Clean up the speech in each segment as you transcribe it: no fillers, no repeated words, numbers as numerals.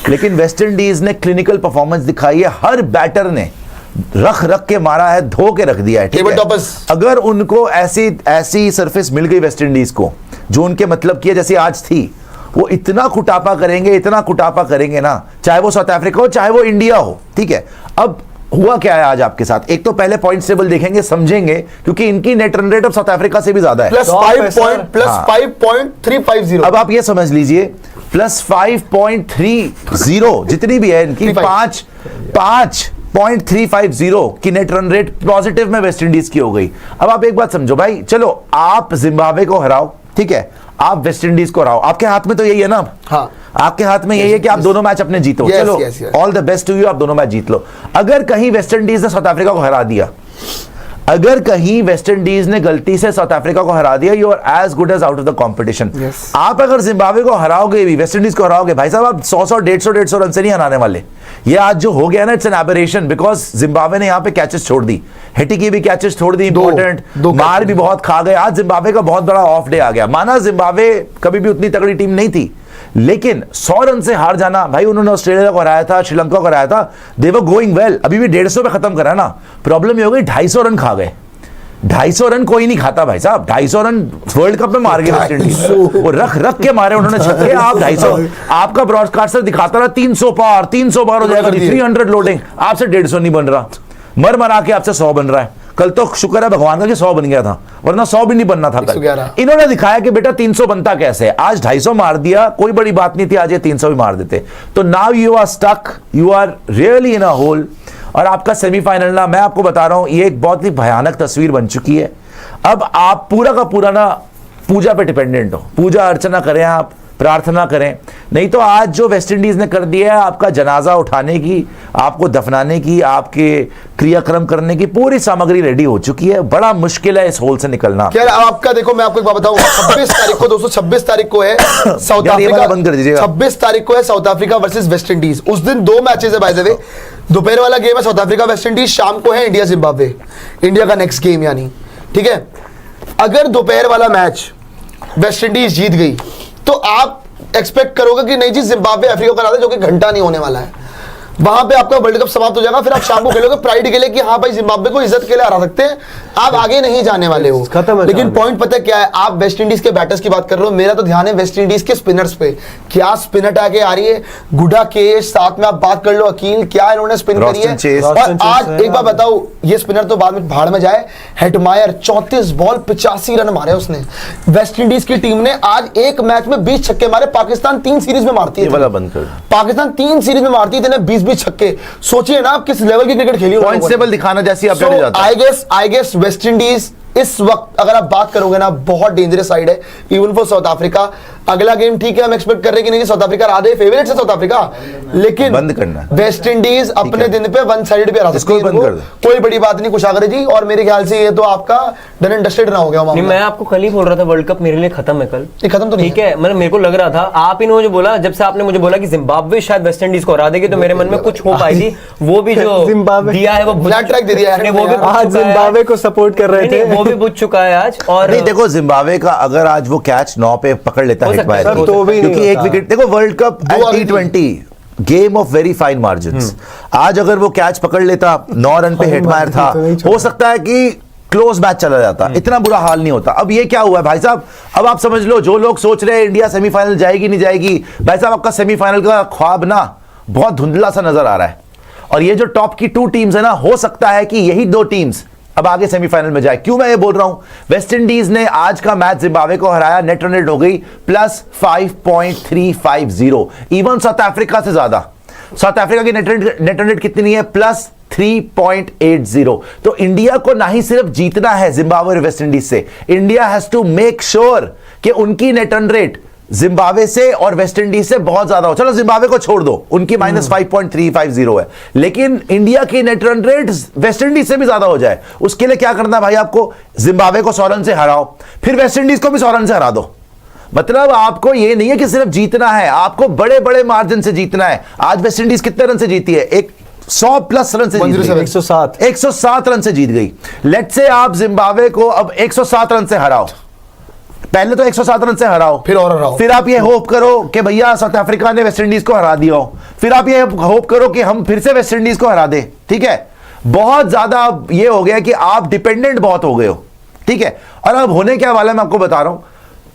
लेकिन waste Indies ने clinical performance दिखाई है, हर बैटर ने रख के मारा है, धो के रख दिया है, ठीक है? अगर उनको ऐसी सरफेस मिल गई वेस्ट इंडीज को जो उनके मतलब की है, जैसे आज थी, वो इतना कुटापा करेंगे ना, चाहे वो साउथ अफ्रीका हो चाहे वो इंडिया हो, ठीक है? अब हुआ क्या है आज आपके साथ, एक तो पहले पॉइंट्स टेबल देखेंगे, समझेंगे, क्योंकि इनकी नेट रन रेट अब साउथ अफ्रीका से भी ज्यादा है, +5.350। अब आप ये समझ लीजिए +5.30 जितनी भी है इनकी 5.350 की नेट रन रेट पॉजिटिव में वेस्ट इंडीज की हो गई। अब आप एक बात समझो भाई, चलो आप जिम्बाब्वे को हराओ, ठीक है, आप वेस्ट इंडीज को हराओ, आपके हाथ में तो यही है ना? हाँ, आपके हाथ में यही है कि आप दोनों मैच अपने जीतो। चलो, all the best to you, आप दोनों मैच जीत लो। अगर कहीं वेस्ट इंडीज ने साउथ अफ्रीका को हरा दिया, अगर कहीं वेस्ट इंडीज ने गलती से साउथ अफ्रीका को हरा दिया, you are as good as out of the competition. आप अगर जिम्बाब्वे को हराओगे भी, वेस्ट इंडीज को हराओगे, भाई साहब आप 100 150 रन से नहीं हराने वाले। ये आज जो हो गया ना, it's an aberration, because Zimbabwe ने यहाँ पे कैचेस छोड़ दी, हेटी की भी कैचेस छोड़ दी, इंपॉर्टेंट मार भी बहुत खा गए। आज जिम्बाब्वे का बहुत बड़ा ऑफ डे आ गया। माना जिम्बाब्वे कभी भी उतनी तगड़ी टीम नहीं थी, लेकिन 100 रन से हार जाना, भाई उन्होंने ऑस्ट्रेलिया को हराया था, श्रीलंका को हराया था, दे वर गोइंग वेल, अभी भी 150 पे खत्म करा ना। प्रॉब्लम ये हो गई 250 रन खा गए। 250 रन कोई नहीं खाता भाई साहब, 250 रन वर्ल्ड कप में मार गए वेस्ट इंडीज, वो रख के मारे उन्होंने छक्के। आप 250, आपका ब्रॉडकास्टर दिखाता रहा 300 पार, 300 पार हो जाएगा, 300 लोडिंग, आपसे 150 नहीं बन रहा, मर के आपसे 100 बन रहा है। कल तो शुक्र है भगवान का कि 100 बन गया था, वरना 100 भी नहीं बनना था कल। इन्होंने दिखाया कि बेटा 300 बनता कैसे है। आज 250 मार दिया, कोई बड़ी बात नहीं थी, आज ये 300 भी मार देते। तो now you are stuck, you are really in a hole. और आपका सेमीफाइनल ना, मैं आपको बता रहा हूं, ये एक बहुत ही भयानक तस्वीर बन चुकी है। अब आप पूरा का पूरा ना पूजा पे डिपेंडेंट हो, पूजा अर्चना करें, आप प्रार्थना करें, नहीं तो आज जो वेस्ट इंडीज ने कर दिया है, आपका जनाजा उठाने की, आपको दफनाने की, आपके क्रियाक्रम करने की पूरी सामग्री रेडी हो चुकी है। बड़ा मुश्किल है इस होल से निकलना। क्या आपका देखो, मैं आपको एक बात बताऊं, 26 तारीख को दोस्तों, 26 तारीख को है साउथ अफ्रीका, बंद कर दीजिएगा, 26 तारीख को है south Africa versus West Indies. उस दिन 2 मैचेस है बाय द वे, दोपहर वाला गेम है साउथ अफ्रीका वेस्ट इंडीज, शाम को है इंडिया जिम्बाब्वे, इंडिया का नेक्स्ट गेम यानी, ठीक है? अगर दोपहर वाला मैच वेस्ट इंडीज जीत गई तो आप एक्सपेक्ट करोगे कि नहीं जी जिम्बाब्वे अफ्रीका को हरा दे, जो कि घंटा नहीं होने वाला है, वहां पे आपका वर्ल्ड कप समाप्त हो जाएगा। फिर आप शाम को खेलोगे प्राइड के लिए कि हाँ भाई जिम्बाब्वे को इज्जत के लिए हरा सकते हैं, आप आगे नहीं जाने वाले हो, खत्म है। लेकिन पॉइंट पता क्या है, आप वेस्ट इंडीज के बैटर्स की बात कर रहे हो, मेरा तो ध्यान है वेस्ट इंडीज के स्पिनर्स पे। क्या स्पिनर आके आ रही है, गुडा के साथ में आप बात कर लो, अकील क्या इन्होंने स्पिन करी है। और आज एक बार बताओ, ये स्पिनर तो बाद में भाड़ में जाए, हेटमायर 34 बॉल 85 रन मारे उसने। वेस्ट इंडीज की टीम ने आज एक मैच में 20 छक्के मारे, पाकिस्तान 3 सीरीज में मारती है, पाकिस्तान 3 सीरीज में मारती है 20 छक्के। सोचिए ना आप किस लेवल की क्रिकेट खेली। पॉइंट्स टेबल दिखाना जैसी अपडेट जाता है। आई गेस वेस्ट इंडीज इस वक्त अगर आप बात करोगे ना, बहुत डेंजरस साइड है इवन फॉर साउथ अफ्रीका। अगला गेम ठीक है, हम एक्सपेक्ट कर रहे हैं कि नहीं साउथ अफ्रीका हरा दे, फेवरेट है साउथ अफ्रीका, लेकिन बंद करना वेस्ट इंडीज अपने दिन पे वन साइड पे हरा सकती है, कोई बड़ी बात नहीं कुशागर जी। और मेरे ख्याल से ये तो आपका डन एंड डस्टेड ना हो गया मामला। मैं आपको कल ही बोल रहा था वर्ल्ड कप मेरे लिए खत्म है, कल खत्म तो नहीं ठीक है, मतलब मेरे को लग रहा था, आप इन्होंने जो बोला, जब से आपने मुझे बोला कि जिम्बाब्वे शायद वेस्ट इंडीज को हरा देगी, तो मेरे मन में कुछ होप आई थी। वो भी जो दिया है वो ब्लैक ट्रैक दे दिया है, वो भी आज जिम्बाब्वे को सपोर्ट कर रहे थे, वो भी बुझ चुका है आज। और नहीं देखो, जिम्बाब्वे का अगर आज वो कैच 9 पे पकड़ लेता है तो क्योंकि एक विकेट, देखो world cup T20 game of very fine margins, आज अगर वो कैच पकड़ लेता, 9 रन पे हेटमायर था, हो सकता है कि क्लोज मैच चला जाता, इतना बुरा हाल नहीं होता। अब ये क्या हुआ है भाई साहब, अब आप समझ लो, जो लोग सोच रहे हैं इंडिया सेमीफाइनल जाएगी नहीं जाएगी, भाई साहब आपका सेमीफाइनल का ख्वाब ना बहुत धुंधला सा नजर आ रहा है। और ये जो टॉप की 2 टीम्स है ना, हो सकता है कि यही 2 टीम्स अब आगे सेमीफाइनल में जाए। क्यों मैं ये बोल रहा हूं, वेस्ट इंडीज ने आज का मैच जिम्बाब्वे को हराया, नेट रन रेट हो गई +5.350, इवन साउथ अफ्रीका से ज्यादा। साउथ अफ्रीका की नेट रन रेट कितनी है, +3.80। तो इंडिया को ना ही सिर्फ जीतना है जिम्बाब्वे और वेस्ट इंडीज से, India has to make sure कि उनकी नेट रन रेट जिम्बाब्वे से और वेस्ट इंडीज से बहुत ज्यादा हो। चलो जिम्बाब्वे को छोड़ दो, उनकी -5.350 है, लेकिन इंडिया की net run rate waste Indies से भी ज्यादा हो जाए। उसके लिए क्या करना है भाई, आपको जिम्बाब्वे को 100 रन से हराओ, फिर वेस्ट इंडीज को भी 100 रन से हरा दो। मतलब आपको ये नहीं है कि सिर्फ जीतना है, आपको बड़े बड़े मार्जिन से जीतना है। आज वेस्ट इंडीज कितने रन से जीती है, 100+ रन से जीत गई, 107 रन से जीत गई। लेट्स से आप जिम्बाब्वे को अब 107 रन से हराओ, पहले तो 107 रन से हराओ, फिर और हराओ, फिर आप ये होप करो कि भैया साउथ अफ्रीका ने वेस्ट इंडीज को हरा दिया हो, फिर आप ये होप करो कि हम फिर से वेस्ट इंडीज को हरा दे। ठीक है, बहुत ज्यादा ये हो गया कि आप डिपेंडेंट बहुत हो गए हो। ठीक है, और अब होने क्या वाला है मैं आपको बता रहा हूं,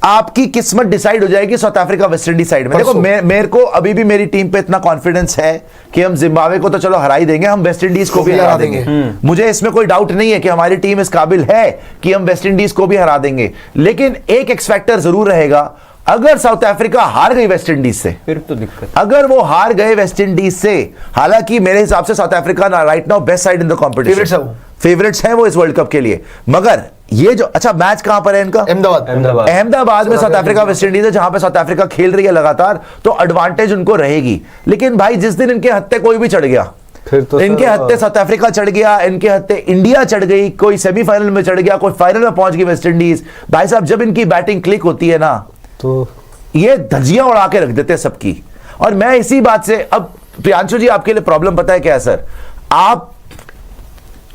आपकी किस्मत डिसाइड हो जाएगी south Africa West Indies side में। देखो मेरे को अभी भी मेरी टीम पे इतना कॉन्फिडेंस है कि हम जिम्बाब्वे को तो चलो हरा ही देंगे, हम वेस्ट इंडीज को भी हरा देंगे। मुझे इसमें कोई डाउट नहीं है कि हमारी टीम इस काबिल है कि हम वेस्ट इंडीज को भी हरा देंगे। लेकिन एक एक्स फैक्टर जरूर रहेगा, अगर साउथ अफ्रीका हार गई वेस्ट इंडीज से, फिर तो दिक्कत। अगर वो हार गए वेस्ट इंडीज से, हालांकि मेरे हिसाब से south Africa right now best side in the competition, favourites हैं वो इस वर्ल्ड कप के लिए। मगर ये जो अच्छा मैच कहां पर है इनका, अहमदाबाद में साउथ अफ्रीका वेस्ट इंडीज है, जहां पे साउथ अफ्रीका खेल रही है लगातार, तो एडवांटेज उनको रहेगी। लेकिन भाई जिस दिन इनके हत्थे कोई भी चढ़ गया, फिर तो इनके हत्थे साउथ अफ्रीका चढ़ गया, इनके हत्थे इंडिया चढ़ गई, कोई सेमीफाइनल में चढ़ गया, कोई फाइनल में पहुंच गई वेस्ट इंडीज, भाई साहब जब इनकी बैटिंग क्लिक होती है ना, तो ये धज्जियां उड़ा के रख देते हैं सबकी। और मैं इसी बात से, अब प्रियांशु जी आपके लिए प्रॉब्लम पता है क्या है सर,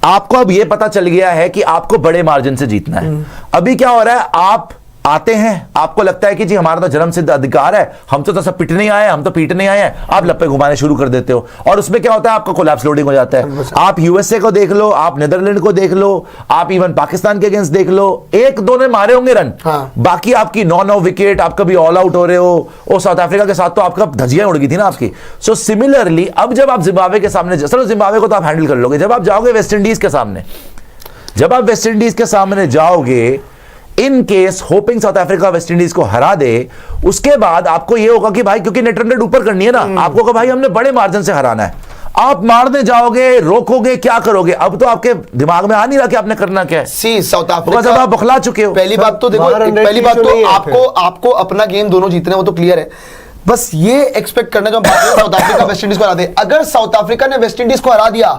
आपको अब ये पता चल गया है कि आपको बड़े मार्जिन से जीतना है। अभी क्या हो रहा है, आप आते हैं, आपको लगता है कि जी हमारा तो जन्म सिद्ध अधिकार है, हम तो सब पिटने ही आए हैं, हम तो पीटने आए हैं, आप लप्पे घुमाने शुरू कर देते हो, और उसमें क्या होता है, आपका कोलैप्स लोडिंग हो जाता है। आप यूएसए को देख लो, आप नीदरलैंड को देख लो, आप इवन पाकिस्तान के अगेंस्ट देख लो, एक दो ने मारे होंगे रन, बाकी आपकी 9 विकेट, आप कभी ऑल आउट हो रहे हो। और साउथ अफ्रीका के साथ तो आपका धज्जियां उड़ गई थी ना आपकी। सो सिमिलरली अब जब आप जिम्बाब्वे के सामने, चलो जिम्बाब्वे को तो आप हैंडल कर लोगे, जब आप जाओगे वेस्ट इंडीज के सामने, जब आप वेस्ट इंडीज के सामने जाओगे, in case hopping south Africa West Indies को हरा दे, उसके बाद आपको यह होगा कि भाई क्योंकि नेट रन रेट ऊपर करनी है ना, आपको कहा भाई हमने बड़े मार्जिन से हराना है, आप मारने जाओगे, रोकोगे, क्या करोगे? अब तो आपके दिमाग में आ नहीं रहा कि आपने करना क्या है। सी साउथ अफ्रीका जब आप बखला चुके हो, पहली बात तो देखो, पहली बात तो आपको अपना गेम दोनों जीतने हैं, वो तो क्लियर है। बस ये एक्सपेक्ट करना जो साउथ अफ्रीका वेस्ट इंडीज को हरा दे। अगर साउथ अफ्रीका ने वेस्ट इंडीज को हरा दिया,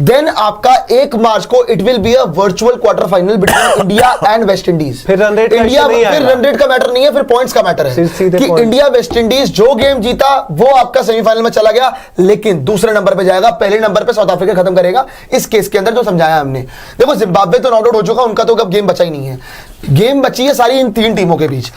देन आपका 1 मार्च को it will be a virtual quarter final between India and West Indies. फिर रन रेट इंडिया, फिर रन रेट का मैटर नहीं है, फिर पॉइंट्स का मैटर है कि इंडिया वेस्ट इंडीज जो गेम जीता वो आपका सेमीफाइनल में चला गया, लेकिन दूसरे नंबर पे जाएगा, पहले नंबर पे साउथ अफ्रीका खत्म करेगा। इस केस के अंदर जो समझाया हमने, देखो जिम्बाब्वे तो नॉट आउट हो चुका, उनका तो अब गेम बचा ही नहीं है, गेम बची है सारी इन 3 टीमों के बीच।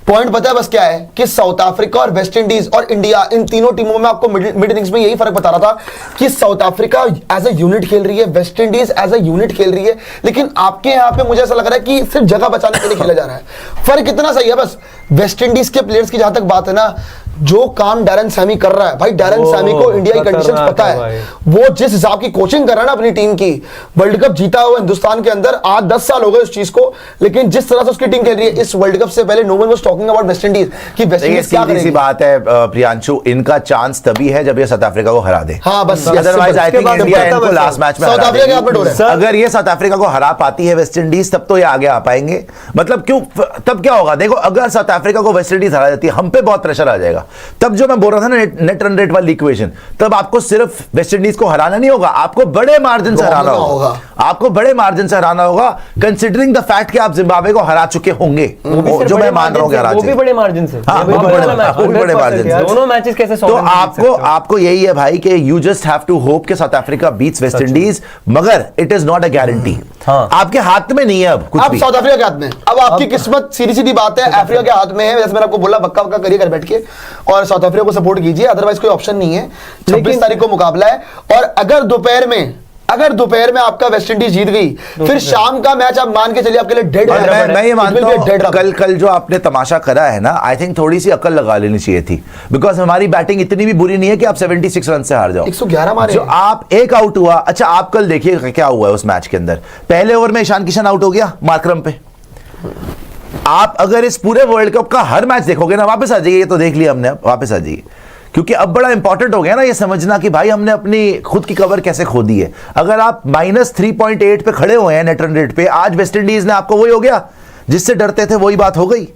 पॉइंट पता है बस क्या है कि साउथ अफ्रीका और वेस्ट इंडीज और इंडिया, इन तीनों टीमों में आपको मिड इनिंग्स में यही फर्क बता रहा था कि South Africa as a unit खेल रही है, West Indies as a unit खेल रही है, लेकिन आपके यहां पे मुझे ऐसा लग रहा है कि सिर्फ जगह बचाने के लिए खेला जा रहा है। फर्क इतना सही है बस, वेस्ट इंडीज के प्लेयर्स की जहां तक बात है ना, जो काम डैरन सैमी कर रहा है, भाई डैरन सैमी को इंडिया की कंडीशंस पता है, वो जिस हिसाब की कोचिंग कर रहा है ना अपनी टीम की, वर्ल्ड कप जीता हुआ हिंदुस्तान के अंदर 8-10 साल हो गए उस चीज को, लेकिन जिस तरह से उसकी टीम खेल रही है, इस वर्ल्ड कप से पहले no one was talking about West Indies कि वेस्ट इंडीज क्या करेगी। सीधी बात है प्रियांशु, इनका चांस तभी है जब ये साउथ अफ्रीका को हरा दे। हाँ बस, अदरवाइज आई थिंक इंडिया इनको लास्ट मैच में हरा देगी। अगर ये साउथ अफ्रीका को हरा पाती है वेस्ट इंडीज, तब तो ये आगे आ पाएंगे। मतलब क्यों, तब क्या होगा, देखो अगर साउथ अफ्रीका को वेस्ट इंडीज हरा देती है, हम पे बहुत प्रेशर आ जाएगा। तब जो मैं बोल रहा था ना नेट रन रेट वाली इक्वेशन, तब आपको सिर्फ वेस्ट इंडीज को हराना नहीं होगा, आपको बड़े मार्जिन से हराना होगा, आपको बड़े मार्जिन से हराना होगा, कंसीडरिंग द फैक्ट कि आप जिम्बाब्वे को हरा चुके होंगे, जो मैं मान रहा हूं, वो भी बड़े मार्जिन से, हाँ, बड़े मार्जिन से। दोनों मैचेस कैसे तो आपको यही है भाई कि you just have to hope कि South Africa beats West Indies, मगर it is not a guarantee, आपके हाथ में नहीं है अब कुछ भी। साउथ अफ्रीका के हाथ में, अब आपकी किस्मत सीधी सीधी बात है अफ्रीका के हाथ में है। जैसे मैंने आपको बोला, बक्का बक्का करिए घर बैठ के और साउथ अफ्रीका को सपोर्ट कीजिए, अदरवाइज कोई ऑप्शन नहीं है। 26 तारीख को मुकाबला है, और अगर दोपहर में आपका वेस्ट इंडीज जीत गई, फिर शाम का मैच आप मान के चलिए आपके लिए डेड है। मैं ये मानता हूं कल जो आपने तमाशा करा है ना, आई थिंक थोड़ी सी अकल लगा लेनी चाहिए थी, बिकॉज हमारी बैटिंग इतनी भी बुरी नहीं है कि आप 76 रन से हार जाओ। 111 मारे, जो आप एक आउट हुआ। अच्छा आप कल देखिए क्या हुआ है उस मैच के अंदर, पहले ओवर में ईशान किशन आउट हो गया मार्करम पे। आप अगर इस पूरे वर्ल्ड कप का हर मैच देखोगे ना, वापस आ जाइए, ये तो देख लिया हमने, अब वापस आ जाइए, क्योंकि अब बड़ा इंपॉर्टेंट हो गया ना ये समझना कि भाई हमने अपनी खुद की कवर कैसे खो दी है। अगर आप -3.8 पे खड़े हुए हैं नेट रन रेट पे, आज वेस्ट इंडीज ने आपको वही हो गया जिससे डरते थे, वही बात हो गई,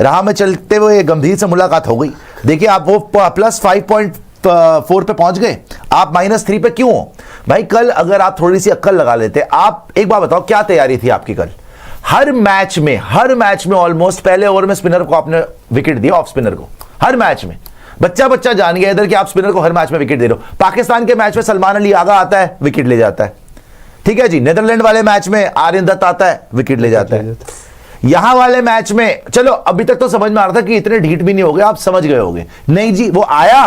राह में चलते हुए गंभीर से मुलाकात हो गई। देखिए आप वो +5.4 पे पहुंच गए, आप -3 पे क्यों हो भाई? कल अगर आप थोड़ी सी अक्ल लगा लेते, आप एक बात बताओ क्या तैयारी थी आपकी कल? हर मैच में ऑलमोस्ट पहले ओवर में स्पिनर को आपने विकेट दिया, ऑफ स्पिनर को, हर मैच में। बच्चा जान गया इधर कि आप स्पिनर को हर मैच में विकेट दे रहे हो। पाकिस्तान के मैच में सलमान अली आगा आता है, विकेट ले जाता है, ठीक है जी। नीदरलैंड वाले मैच में आर्यन दत्त आता है, विकेट ले जाता है। यहां वाले मैच में चलो अभी तक तो समझ में आ रहा था कि इतने ढीठ भी नहीं हो गए, आप समझ गए होगे। नहीं जी, वो आया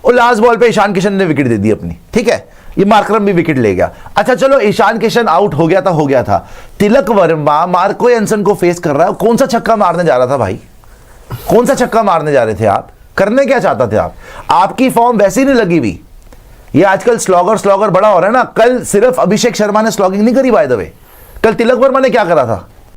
और लास्ट बॉल पे ईशान किशन ने विकेट दे दी अपनी, ठीक है, ये मार्करम भी विकेट ले गया। अच्छा चलो ईशान किशन आउट हो गया था, तिलक वर्मा मार्को एंसन को फेस कर रहा है। कौन सा छक्का मारने जा रहा था भाई, कौन सा छक्का मारने जा रहे थे आप, करने क्या चाहता थे आप? आपकी फॉर्म वैसी नहीं लगी हुई। ये आजकल स्लॉगर बड़ा हो रहा है ना। कल सिर्फ अभिषेक शर्मा ने स्लॉगिंग नहीं करी बाय द वे, कल तिलक वर्मा ने क्या करा था?